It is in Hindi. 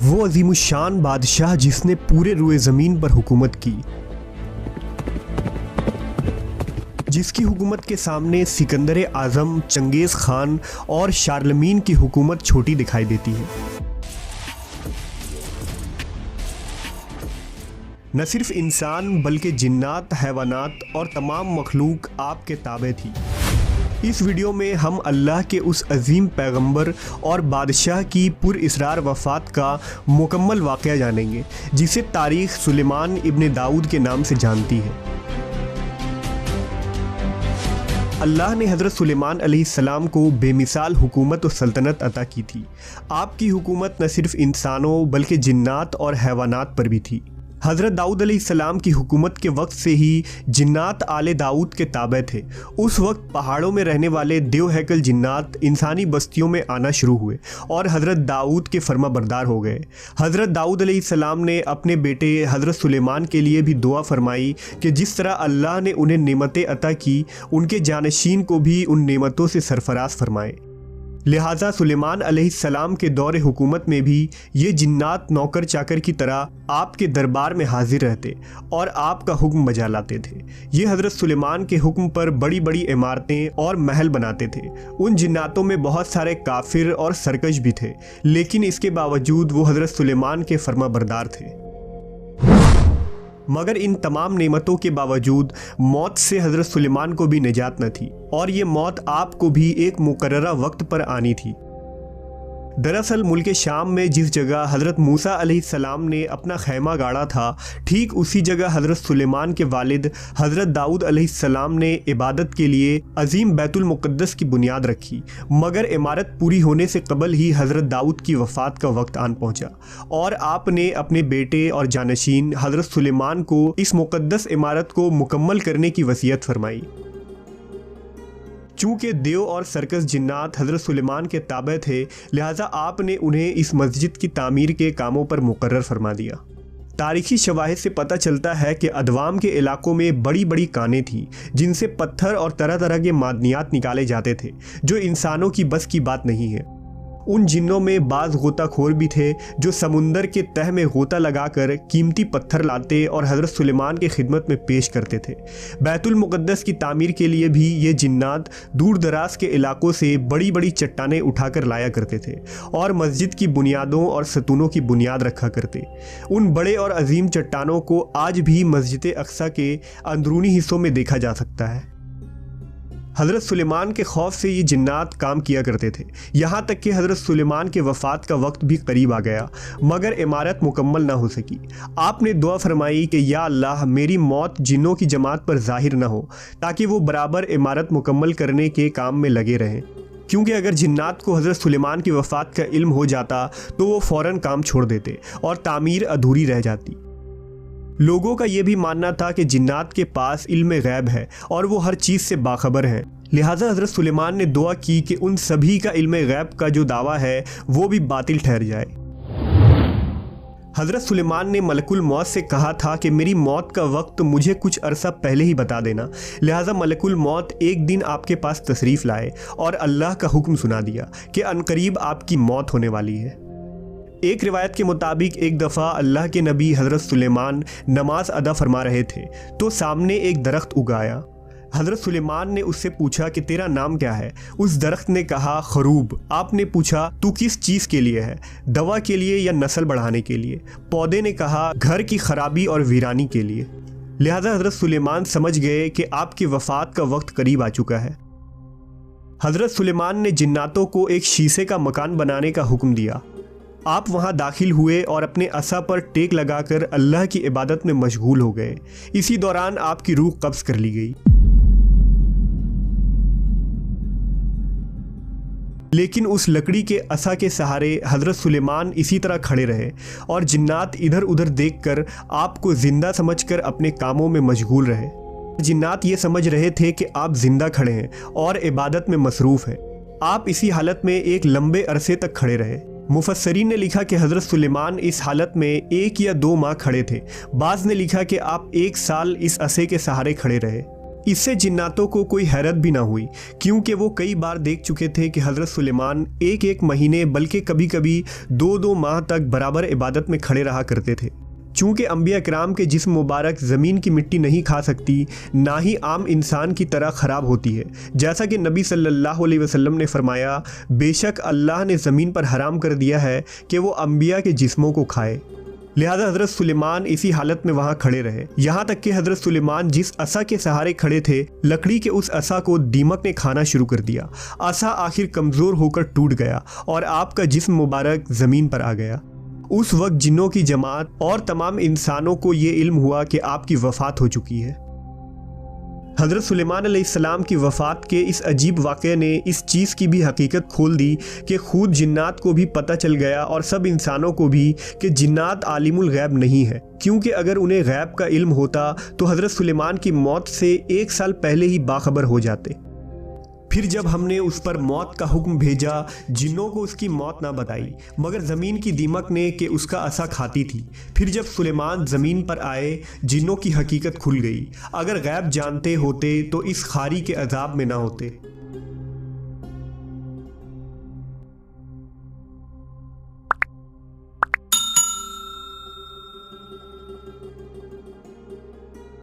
वो अजीमुशान बादशाह जिसने पूरे रुए ज़मीन पर हुकूमत की, जिसकी हुकूमत के सामने सिकंदर आज़म, चंगेज़ खान और शारलमीन की हुकूमत छोटी दिखाई देती है। न सिर्फ इंसान बल्कि जिन्नात, हैवानात और तमाम मखलूक आपके ताबे थी। इस वीडियो में हम अल्लाह के उस अजीम पैगंबर और बादशाह की पुरइसरार वफ़ात का मुकम्मल वाक़या जानेंगे जिसे तारीख़ सुलेमान इब्न दाऊद के नाम से जानती है। अल्लाह ने हज़रत सुलेमान अलैहिस्सलाम को बेमिसाल हुकूमत और सल्तनत अता की थी। आपकी हुकूमत न सिर्फ इंसानों बल्कि जिन्नात और हैवानात पर भी थी। हज़रत दाऊद अलैहिस्सलाम की हुकूमत के वक्त से ही जिन्नात आले दाऊद के ताबे थे। उस वक्त पहाड़ों में रहने वाले देवहैकल जिन्नात इंसानी बस्तियों में आना शुरू हुए और हज़रत दाऊद के फर्माबरदार हो गए। हज़रत दाऊद अलैहिस्सलाम ने अपने बेटे हज़रत सुलेमान के लिए भी दुआ फरमाई कि जिस तरह अल्लाह ने उन्हें नेमतें अता की, उनके जानशीन को भी उन नेमतों से सरफराज फरमाए। लिहाजा सुलेमान अलैहिस्सलाम के दौर हुकूमत में भी ये जिन्नात नौकर चाकर की तरह आपके दरबार में हाजिर रहते और आपका हुक्म बजा लाते थे। ये हज़रत सुलेमान के हुक्म पर बड़ी बड़ी इमारतें और महल बनाते थे। उन जिन्नातों में बहुत सारे काफिर और सरकश भी थे, लेकिन इसके बावजूद वो हज़रत सुलेमान के फर्माबरदार थे। मगर इन तमाम नेमतों के बावजूद मौत से हज़रत सुलेमान को भी निजात न थी और ये मौत आपको भी एक मुकर्ररा वक्त पर आनी थी। दरअसल मुल्क शाम में जिस जगह हज़रत मूसा अलैहिस्सलाम ने अपना खैमा गाड़ा था, ठीक उसी जगह हज़रत सुलेमान के वालिद हज़रत दाऊद अलैहिस्सलाम ने इबादत के लिए अजीम बैतुल मुक़द्दस की बुनियाद रखी। मगर इमारत पूरी होने से कबल ही हज़रत दाऊद की वफ़ात का वक्त आन पहुंचा और आपने अपने बेटे और जानशीन हज़रत सुलेमान को इस मुक़द्दस इमारत को मुकम्मल करने की वसीयत फरमाई। चूँकि देव और सरकस जिन्नात हज़रत सुलेमान के ताबे थे, लिहाजा आपने उन्हें इस मस्जिद की तामीर के कामों पर मुकर्रर फरमा दिया। तारीखी शवाहिद से पता चलता है कि अदवाम के इलाकों में बड़ी बड़ी कानें थीं जिनसे पत्थर और तरह तरह के मादनियात निकाले जाते थे, जो इंसानों की बस की बात नहीं है। उन जिन्नों में बाज़ गोताखोर भी थे जो समुंदर के तह में गोता लगाकर कीमती पत्थर लाते और हज़रत सुलेमान की खिदमत में पेश करते थे। बैतुल मुक़द्दस की तामीर के लिए भी ये जिन्नात दूर दराज के इलाकों से बड़ी बड़ी चट्टानें उठाकर लाया करते थे और मस्जिद की बुनियादों और सतूनों की बुनियाद रखा करते। उन बड़े और अजीम चट्टानों को आज भी मस्जिद अक्सा के अंदरूनी हिस्सों में देखा जा सकता है। हज़रत सुलेमान के खौफ से ये जिन्नात काम किया करते थे, यहाँ तक कि हज़रत सुलेमान के वफ़ात का वक्त भी करीब आ गया, मगर इमारत मुकम्मल ना हो सकी। आपने दुआ फरमाई कि या अल्लाह, मेरी मौत जिन्नों की जमात पर ज़ाहिर ना हो ताकि वो बराबर इमारत मुकम्मल करने के काम में लगे रहें, क्योंकि अगर जिन्नात को हज़रत सुलेमान की वफ़ात का इल्म हो जाता तो वो फ़ौरन काम छोड़ देते और तामीर अधूरी रह जाती। लोगों का ये भी मानना था कि जिन्नात के पास इल्म गैब है और वो हर चीज़ से बाखबर हैं। लिहाजा हज़रत सुलेमान ने दुआ की कि उन सभी का इल्म गैब का जो दावा है वो भी बातिल ठहर जाए। हज़रत सुलेमान ने मलकुल मौत से कहा था कि मेरी मौत का वक्त मुझे कुछ अरसा पहले ही बता देना। लिहाजा मलकुल मौत एक दिन आपके पास तशरीफ़ लाए और अल्लाह का हुक्म सुना दिया कि अनकरीब आपकी मौत होने वाली है। एक रिवायत के मुताबिक एक दफ़ा अल्लाह के नबी हज़रत सुलेमान नमाज अदा फरमा रहे थे तो सामने एक दरख्त उगाया। हज़रत सुलेमान ने उससे पूछा कि तेरा नाम क्या है? उस दरख्त ने कहा खरूब। आपने पूछा तू किस चीज़ के लिए है, दवा के लिए या नस्ल बढ़ाने के लिए? पौधे ने कहा घर की खराबी और वीरानी के लिए। लिहाजा हज़रत सुलेमान समझ गए कि आपकी वफ़ात का वक्त करीब आ चुका है। हज़रत सुलेमान ने जिन्नातों को एक शीशे का मकान बनाने का हुक्म दिया। आप वहां दाखिल हुए और अपने असा पर टेक लगाकर अल्लाह की इबादत में मशगूल हो गए। इसी दौरान आपकी रूह कब्ज़ कर ली गई। लेकिन उस लकड़ी के असा के सहारे हज़रत सुलेमान इसी तरह खड़े रहे और जिन्नात इधर उधर देखकर आपको ज़िंदा समझकर अपने कामों में मशगूल रहे। जिन्नात ये समझ रहे थे कि आप ज़िंदा खड़े हैं और इबादत में मसरूफ़ हैं। आप इसी हालत में एक लंबे अरसे तक खड़े रहे। मुफस्सरीन ने लिखा कि हज़रत सुलेमान इस हालत में 1 या 2 माह खड़े थे। बाज़ ने लिखा कि आप 1 साल इस असे के सहारे खड़े रहे। इससे जिन्नातों को कोई हैरत भी ना हुई, क्योंकि वो कई बार देख चुके थे कि हज़रत सुलेमान एक एक महीने बल्कि कभी कभी 2-2 माह तक बराबर इबादत में खड़े रहा करते थे। चूँकि अंबिया किराम के जिस्म मुबारक ज़मीन की मिट्टी नहीं खा सकती, ना ही आम इंसान की तरह ख़राब होती है, जैसा कि नबी सल्लल्लाहु अलैहि वसल्लम ने फरमाया, बेशक अल्लाह ने ज़मीन पर हराम कर दिया है कि वो अंबिया के जिस्मों को खाए। लिहाजा हज़रत सुलेमान इसी हालत में वहाँ खड़े रहे, यहाँ तक कि हज़रत सुलेमान जिस असा के सहारे खड़े थे, लकड़ी के उस असा को दीमक ने खाना शुरू कर दिया। असा आखिर कमज़ोर होकर टूट गया और आपका जिस्म मुबारक ज़मीन पर आ गया। उस वक्त जिन्नों की जमात और तमाम इंसानों को ये इल्म हुआ कि आपकी वफ़ात हो चुकी है। हज़रत सुलेमान अलैहिस्सलाम की वफ़ात के इस अजीब वाक़े ने इस चीज़ की भी हकीकत खोल दी कि खुद जिन्नात को भी पता चल गया और सब इंसानों को भी कि जिन्नात आलिमुल गैब नहीं है, क्योंकि अगर उन्हें गैब का इल्म होता तो हज़रत सुलेमान की मौत से 1 साल पहले ही बाखबर हो जाते। फिर जब हमने उस पर मौत का हुक्म भेजा, जिन्नों को उसकी मौत ना बताई, मगर ज़मीन की दीमक ने कि उसका असा खाती थी। फिर जब सुलेमान ज़मीन पर आए, जिन्नों की हकीकत खुल गई। अगर गैब जानते होते तो इस खारी के अजाब में ना होते।